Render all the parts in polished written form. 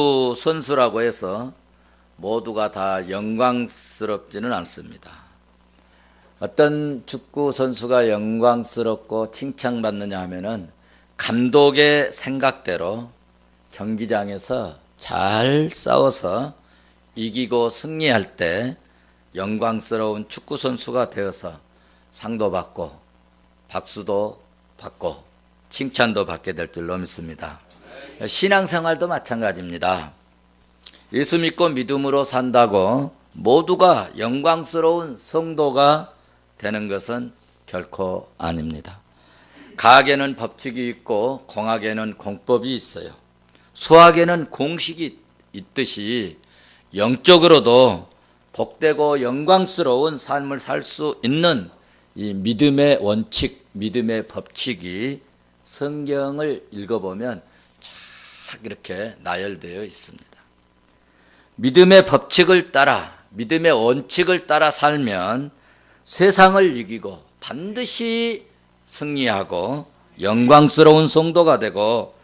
축구 선수라고 해서 모두가 다 영광스럽지는 않습니다. 어떤 축구 선수가 영광스럽고 칭찬받느냐 하면은 감독의 생각대로 경기장에서 잘 싸워서 이기고 승리할 때 영광스러운 축구 선수가 되어서 상도 받고 박수도 받고 칭찬도 받게 될 줄로 믿습니다. 신앙생활도 마찬가지입니다. 예수 믿고 믿음으로 산다고 모두가 영광스러운 성도가 되는 것은 결코 아닙니다. 가학에는 법칙이 있고 공학에는 공법이 있어요. 수학에는 공식이 있듯이 영적으로도 복되고 영광스러운 삶을 살 수 있는 이 믿음의 원칙, 믿음의 법칙이 성경을 읽어보면 쫙 이렇게 나열되어 있습니다. 믿음의 법칙을 따라, 믿음의 원칙을 따라 살면 세상을 이기고 반드시 승리하고 영광스러운 성도가 되고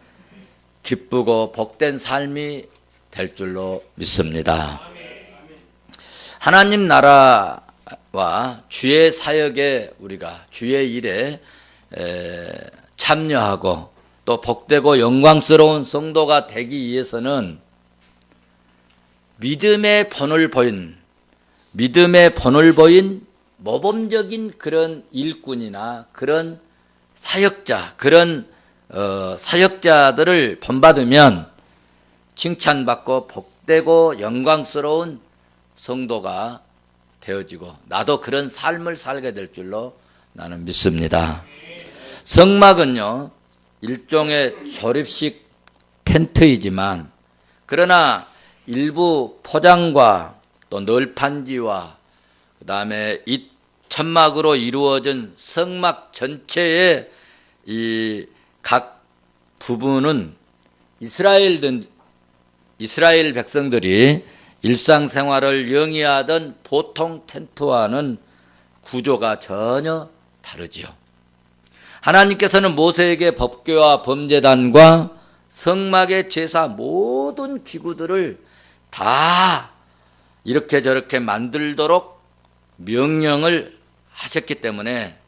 기쁘고 복된 삶이 될 줄로 믿습니다. 하나님 나라와 주의 사역에 우리가 주의 일에 참여하고 또 복되고 영광스러운 성도가 되기 위해서는 믿음의 본을 보인 모범적인 그런 일꾼이나 그런 사역자, 그런 사역자들을 본받으면 칭찬받고 복되고 영광스러운 성도가 되어지고 나도 그런 삶을 살게 될 줄로 나는 믿습니다. 성막은요, 일종의 조립식 텐트이지만 그러나 일부 포장과 또 널판지와 그 다음에 이 천막으로 이루어진 성막 전체의 이 각 부분은 이스라엘 백성들이 일상생활을 영위하던 보통 텐트와는 구조가 전혀 다르지요. 하나님께서는 모세에게 법궤와 범제단과 성막의 제사 모든 기구들을 다 이렇게 저렇게 만들도록 명령을 하셨기 때문에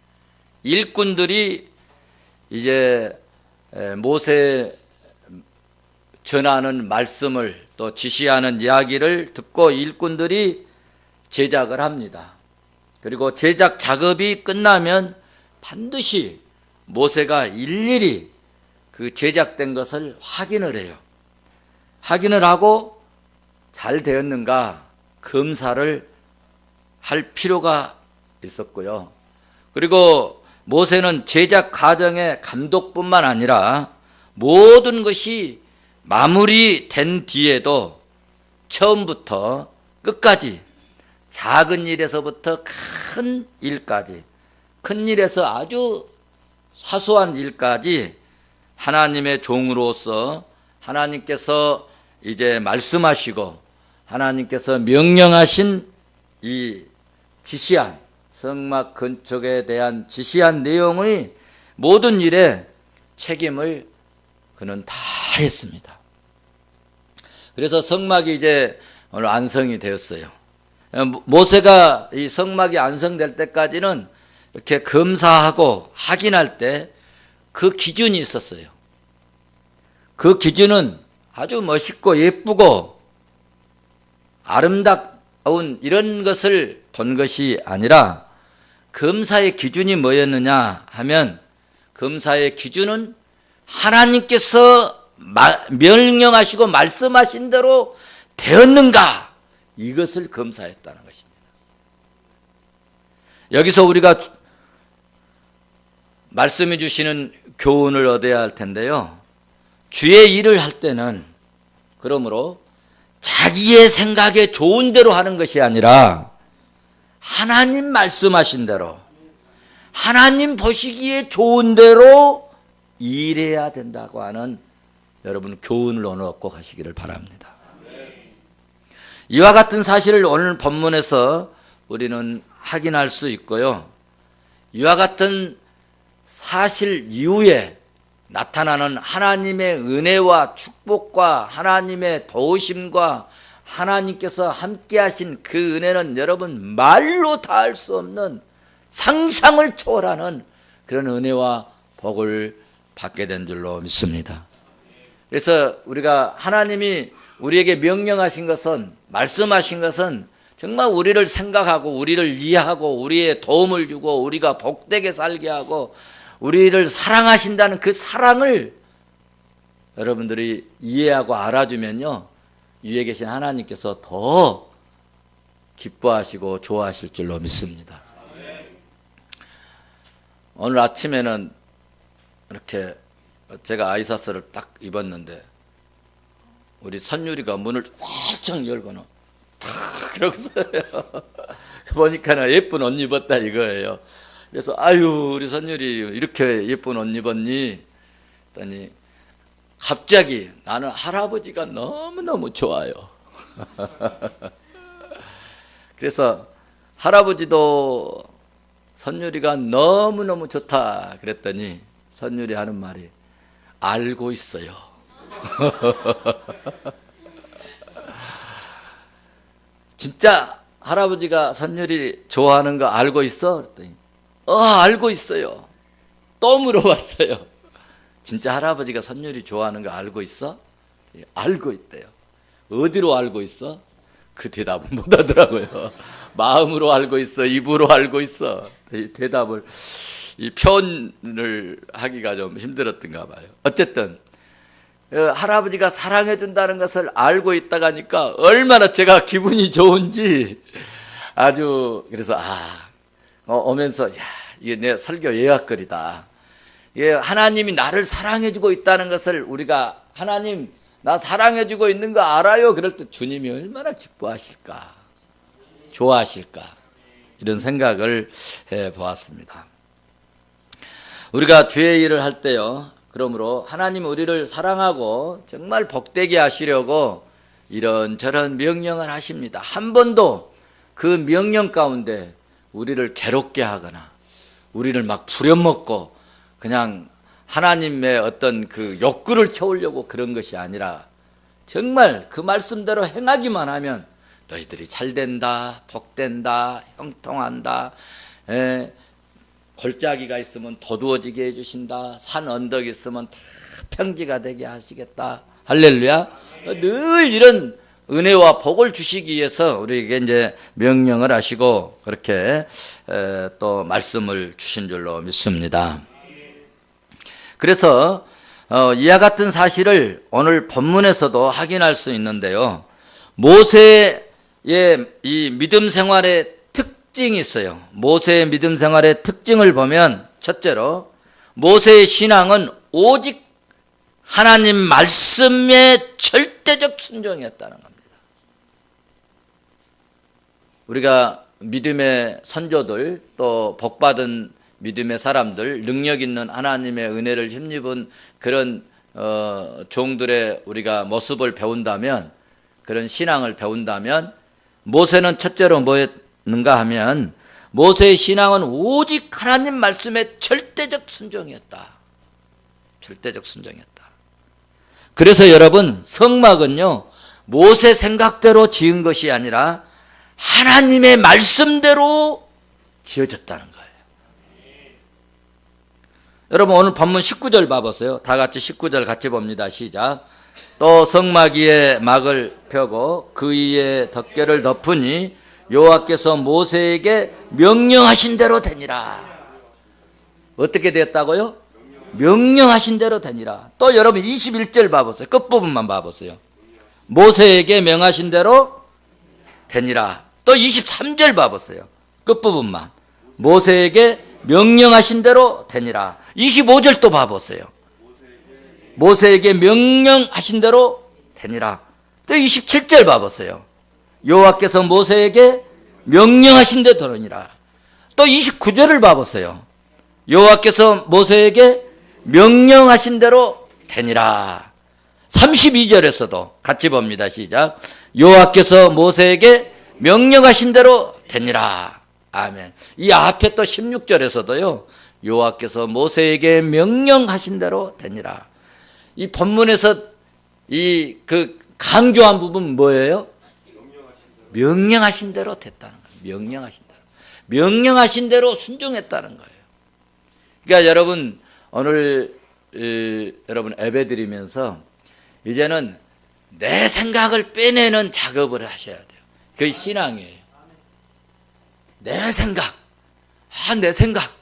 일꾼들이 이제 모세 전하는 말씀을 또 지시하는 이야기를 듣고 일꾼들이 제작을 합니다. 그리고 제작 작업이 끝나면 반드시 모세가 일일이 그 제작된 것을 확인을 해요. 확인을 하고 잘 되었는가 검사를 할 필요가 있었고요. 그리고 모세는 제작 과정의 감독뿐만 아니라 모든 것이 마무리된 뒤에도 처음부터 끝까지 작은 일에서부터 큰 일까지, 큰 일에서 아주 사소한 일까지 하나님의 종으로서 하나님께서 이제 말씀하시고 하나님께서 명령하신 이 지시한 성막 건축에 대한 지시한 내용의 모든 일에 책임을 그는 다 했습니다. 그래서 성막이 이제 오늘 완성이 되었어요. 모세가 이 성막이 완성될 때까지는 이렇게 검사하고 확인할 때 그 기준이 있었어요. 그 기준은 아주 멋있고 예쁘고 아름다운 이런 것을 본 것이 아니라 검사의 기준이 뭐였느냐 하면 검사의 기준은 하나님께서 명령하시고 말씀하신 대로 되었는가 이것을 검사했다는 것입니다. 여기서 우리가 말씀해 주시는 교훈을 얻어야 할 텐데요. 주의 일을 할 때는 그러므로 자기의 생각에 좋은 대로 하는 것이 아니라 하나님 말씀하신 대로 하나님 보시기에 좋은 대로 일해야 된다고 하는 여러분 교훈을 오늘 얻고 가시기를 바랍니다. 이와 같은 사실을 오늘 본문에서 우리는 확인할 수 있고요. 이와 같은 사실 이후에 나타나는 하나님의 은혜와 축복과 하나님의 도우심과 하나님께서 함께 하신 그 은혜는 여러분 말로 다 할 수 없는 상상을 초월하는 그런 은혜와 복을 받게 된 줄로 믿습니다. 그래서 우리가 하나님이 우리에게 명령하신 것은, 말씀하신 것은 정말 우리를 생각하고 우리를 이해하고 우리의 도움을 주고 우리가 복되게 살게 하고 우리를 사랑하신다는 그 사랑을 여러분들이 이해하고 알아주면요, 위에 계신 하나님께서 더 기뻐하시고 좋아하실 줄로 믿습니다. 오늘 아침에는 이렇게 제가 아이사스를 딱 입었는데 우리 선율이가 문을 활짝 열고는 탁 그러고서요. 보니까 예쁜 옷 입었다 이거예요. 그래서 아유 우리 선율이 이렇게 예쁜 옷 입었니? 했더니 갑자기 나는 할아버지가 너무너무 좋아요. 그래서 할아버지도 선율이가 너무너무 좋다 그랬더니 선율이 하는 말이 알고 있어요. 진짜 할아버지가 선율이 좋아하는 거 알고 있어? 그랬더니 알고 있어요. 또 물어봤어요. 진짜 할아버지가 선율이 좋아하는 거 알고 있어? 알고 있대요. 어디로 알고 있어? 그 대답은 못 하더라고요. 마음으로 알고 있어? 입으로 알고 있어? 이 대답을, 이 표현을 하기가 좀 힘들었던가 봐요. 어쨌든 할아버지가 사랑해 준다는 것을 알고 있다가 하니까 얼마나 제가 기분이 좋은지 아주, 그래서 오면서 이게 내 설교 예약글이다. 예, 하나님이 나를 사랑해 주고 있다는 것을 우리가, 하나님 나 사랑해 주고 있는 거 알아요. 그럴 때 주님이 얼마나 기뻐하실까, 좋아하실까, 이런 생각을 해 보았습니다. 우리가 주의 일을 할 때요, 그러므로 하나님 우리를 사랑하고 정말 복되게 하시려고 이런저런 명령을 하십니다. 한 번도 그 명령 가운데 우리를 괴롭게 하거나 우리를 막 부려먹고 그냥 하나님의 어떤 그 욕구를 채우려고 그런 것이 아니라 정말 그 말씀대로 행하기만 하면 너희들이 잘 된다, 복된다, 형통한다, 골짜기가 있으면 도두어지게 해주신다, 산 언덕이 있으면 다 평지가 되게 하시겠다. 할렐루야. 늘 이런 은혜와 복을 주시기 위해서 우리에게 이제 명령을 하시고 그렇게 또 말씀을 주신 줄로 믿습니다. 그래서 이와 같은 사실을 오늘 본문에서도 확인할 수 있는데요, 모세의 이 믿음 생활의 특징이 있어요. 모세의 믿음 생활의 특징을 보면 첫째로 모세의 신앙은 오직 하나님 말씀의 절대적 순종이었다는 겁니다. 우리가 믿음의 선조들, 또 복받은 믿음의 사람들, 능력 있는 하나님의 은혜를 힘입은 그런 종들의 우리가 모습을 배운다면, 그런 신앙을 배운다면, 모세는 첫째로 뭐였는가 하면 모세의 신앙은 오직 하나님 말씀의 절대적 순종이었다. 절대적 순종이었다. 그래서 여러분, 성막은요 모세 생각대로 지은 것이 아니라 하나님의 말씀대로 지어졌다는 거예요. 여러분 오늘 본문 19절 봐보세요. 다 같이 19절 같이 봅니다. 시작. 또 성막 위에 막을 펴고 그 위에 덮개를 덮으니 여호와께서 모세에게 명령하신 대로 되니라. 어떻게 되었다고요? 명령하신 대로 되니라. 또 여러분 21절 봐보세요. 끝부분만 봐보세요. 모세에게 명하신 대로 되니라. 또 23절 봐보세요. 끝부분만. 모세에게 명령하신 대로 되니라. 25절 또 봐보세요. 모세에게 명령하신 대로 되니라. 또 27절 봐보세요. 여호와께서 모세에게 명령하신 대로 되니라. 또 29절을 봐보세요. 여호와께서 모세에게 명령하신 대로 되니라. 32절에서도 같이 봅니다. 시작. 여호와께서 모세에게 명령하신 대로 되니라. 아멘. 이 앞에 또 16절에서도요 여호와께서 모세에게 명령하신 대로 되니라. 이 본문에서 이 그 강조한 부분 뭐예요? 명령하신 대로 됐다는 거예요. 명령하신 대로 순종했다는 거예요. 그러니까 여러분 오늘 여러분 예배드리면서 이제는 내 생각을 빼내는 작업을 하셔야 돼요. 그게 신앙이에요. 내 생각, 내 생각.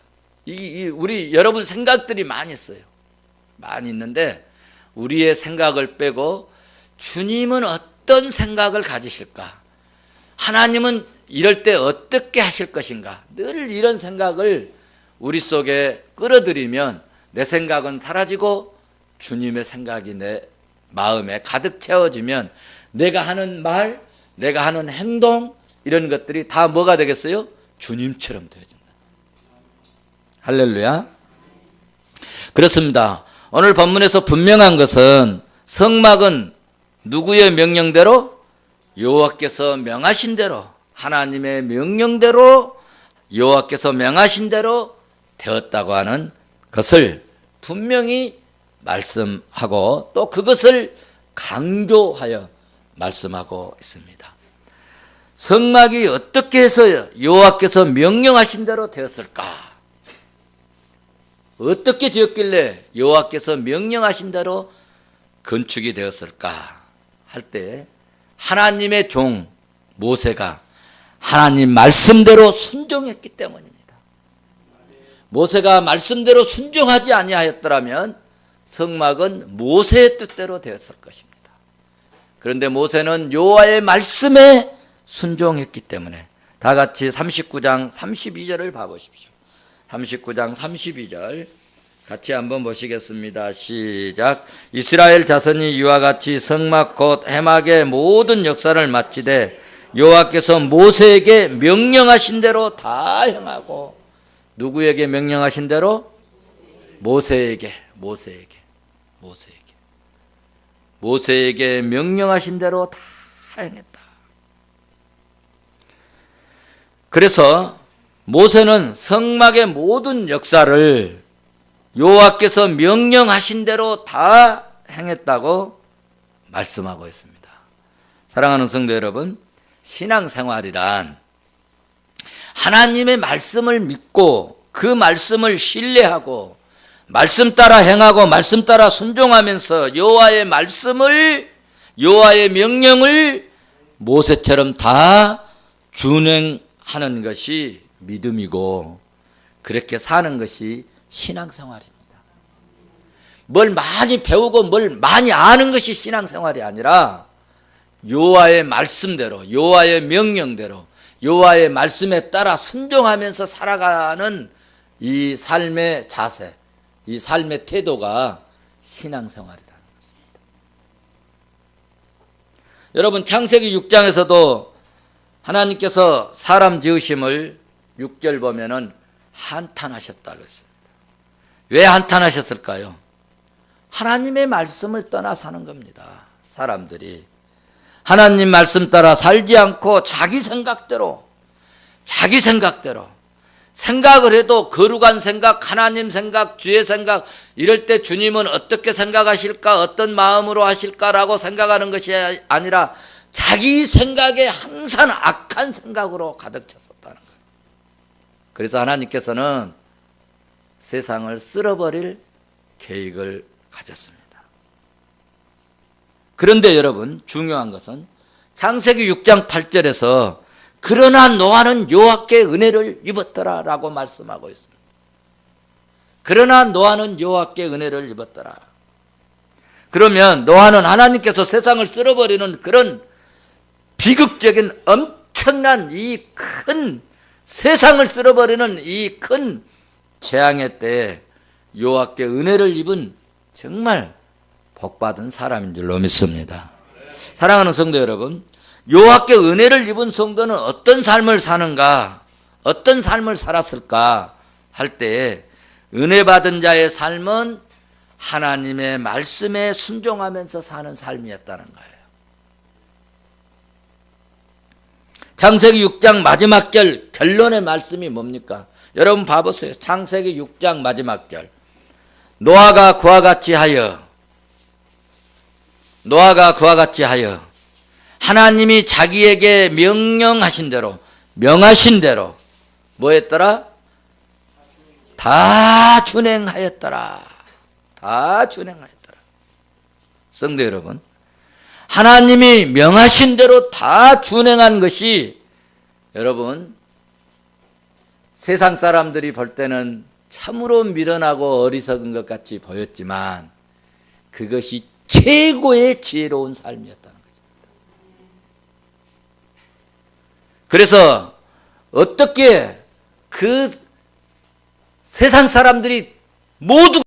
우리 여러분 생각들이 많이 있어요. 많이 있는데 우리의 생각을 빼고 주님은 어떤 생각을 가지실까? 하나님은 이럴 때 어떻게 하실 것인가? 늘 이런 생각을 우리 속에 끌어들이면 내 생각은 사라지고 주님의 생각이 내 마음에 가득 채워지면 내가 하는 말, 내가 하는 행동 이런 것들이 다 뭐가 되겠어요? 주님처럼 되어진다. 할렐루야. 그렇습니다. 오늘 본문에서 분명한 것은 성막은 누구의 명령대로? 여호와께서 명하신 대로, 하나님의 명령대로 여호와께서 명하신 대로 되었다고 하는 것을 분명히 말씀하고 또 그것을 강조하여 말씀하고 있습니다. 성막이 어떻게 해서 여호와께서 명령하신 대로 되었을까? 어떻게 되었길래 여호와께서 명령하신 대로 건축이 되었을까? 할 때 하나님의 종 모세가 하나님 말씀대로 순종했기 때문입니다. 모세가 말씀대로 순종하지 아니하였더라면 성막은 모세의 뜻대로 되었을 것입니다. 그런데 모세는 여호와의 말씀에 순종했기 때문에 다 같이 39장 32절을 봐보십시오. 39장 32절 같이 한번 보시겠습니다. 시작. 이스라엘 자손이 이와 같이 성막 곧 해막의 모든 역사를 마치되 여호와께서 모세에게 명령하신 대로 다 행하고. 누구에게 명령하신 대로? 모세에게 명령하신 대로 다 행했다. 그래서 모세는 성막의 모든 역사를 여호와께서 명령하신 대로 다 행했다고 말씀하고 있습니다. 사랑하는 성도 여러분, 신앙생활이란 하나님의 말씀을 믿고 그 말씀을 신뢰하고 말씀 따라 행하고 말씀 따라 순종하면서 여호와의 말씀을, 여호와의 명령을 모세처럼 다 준행하는 것이 믿음이고 그렇게 사는 것이 신앙생활입니다. 뭘 많이 배우고 뭘 많이 아는 것이 신앙생활이 아니라 여호와의 말씀대로, 여호와의 명령대로, 여호와의 말씀에 따라 순종하면서 살아가는 이 삶의 자세, 이 삶의 태도가 신앙생활이라는 것입니다. 여러분 창세기 6장에서도 하나님께서 사람 지으심을 6절 보면은 한탄하셨다고 했습니다. 왜 한탄하셨을까요? 하나님의 말씀을 떠나 사는 겁니다. 사람들이 하나님 말씀 따라 살지 않고 자기 생각대로 생각을 해도 거룩한 생각, 하나님 생각, 주의 생각, 이럴 때 주님은 어떻게 생각하실까, 어떤 마음으로 하실까라고 생각하는 것이 아니라 자기 생각에 항상 악한 생각으로 가득 찼었다는 거예요. 그래서 하나님께서는 세상을 쓸어버릴 계획을 가졌습니다. 그런데 여러분, 중요한 것은 창세기 6장 8절에서 그러나 노아는 여호와께 은혜를 입었더라 라고 말씀하고 있습니다. 그러나 노아는 여호와께 은혜를 입었더라. 그러면 노아는 하나님께서 세상을 쓸어버리는 그런 비극적인 엄청난 이 큰 세상을 쓸어버리는 이 큰 재앙의 때에 여호와께 은혜를 입은 정말 복받은 사람인 줄로 믿습니다. 사랑하는 성도 여러분, 여호와께 은혜를 입은 성도는 어떤 삶을 사는가, 어떤 삶을 살았을까 할 때에 은혜 받은 자의 삶은 하나님의 말씀에 순종하면서 사는 삶이었다는 거예요. 창세기 6장 마지막 결론의 말씀이 뭡니까? 여러분 봐보세요. 창세기 6장 마지막 절. 노아가 그와 같이 하여 하나님이 자기에게 명령하신 대로 뭐 했더라? 다 준행하였더라. 성도 여러분, 하나님이 명하신 대로 다 준행한 것이 여러분 세상 사람들이 볼 때는 참으로 미련하고 어리석은 것 같이 보였지만 그것이 최고의 지혜로운 삶이었다는 것입니다. 그래서 어떻게 그 세상 사람들이 모두가